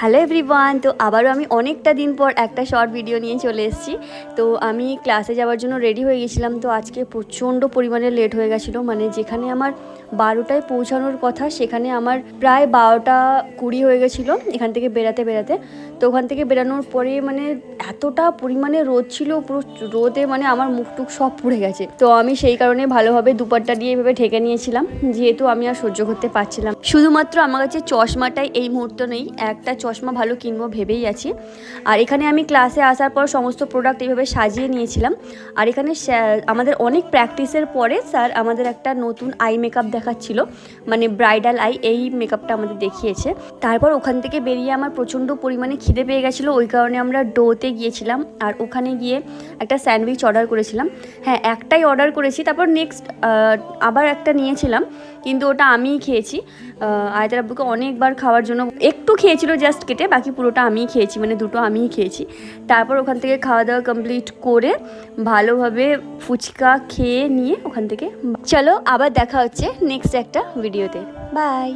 Hello everyone. তো আবারও আমি অনেকটা দিন পর একটা শর্ট ভিডিও নিয়ে চলে এসেছি। তো আমি ক্লাসে যাওয়ার জন্য রেডি হয়ে গেছিলাম। তো আজকে প্রচণ্ড পরিমাণে লেট হয়ে গেছিলো, মানে যেখানে আমার 12টায় পৌঁছানোর কথা সেখানে আমার প্রায় 12টা 20 হয়ে গেছিলো এখান থেকে বেরাতে বেরাতে। তো ওখান থেকে বেরানোর পরে মানে এতটা পরিমাণে রোদ ছিল, পুরো রোদে মানে আমার মুখ টুক সব পুড়ে গেছে। তো আমি সেই কারণে ভালোভাবে দুপাট্টা দিয়ে এভাবে ঢেকে নিয়েছিলাম, যেহেতু আমি আর সহ্য করতে পারছিলাম। শুধুমাত্র আমার কাছে চশমাটাই এই মুহূর্তে নেই, একটা চশমা ভালো কিনবো ভেবেই আছি। আর এখানে আমি ক্লাসে আসার পর সমস্ত প্রোডাক্ট এইভাবে সাজিয়ে নিয়েছিলাম। আর এখানে আমাদের অনেক প্র্যাকটিসের পরে স্যার আমাদের একটা নতুন আই মেকআপ দেখাচ্ছিল, মানে ব্রাইডাল আই, এই মেকআপটা আমাদের দেখিয়েছে। তারপর ওখান থেকে বেরিয়ে আমার প্রচণ্ড পরিমাণে খিদে পেয়ে গেছিলো, ওই কারণে আমরা ডোতে গিয়েছিলাম। আর ওখানে গিয়ে একটা স্যান্ডউইচ অর্ডার করেছিলাম। হ্যাঁ, একটাই অর্ডার করেছি, তারপর নেক্সট আবার একটা নিয়েছিলাম, কিন্তু ওটা আমিই খেয়েছি। আয়তার আব্বুকে অনেকবার খাওয়ার জন্য একটু খেয়েছিল জাস্ট কেটে, বাকি পুরোটা আমিই খেয়েছি, মানে দুটো আমিই খেয়েছি। তারপর ওখান থেকে খাওয়া দাওয়া কমপ্লিট করে ভালোভাবে ফুচকা খেয়ে নিয়ে ওখান থেকে চলো আবার দেখা হচ্ছে নেক্সট একটা ভিডিওতে। বাই।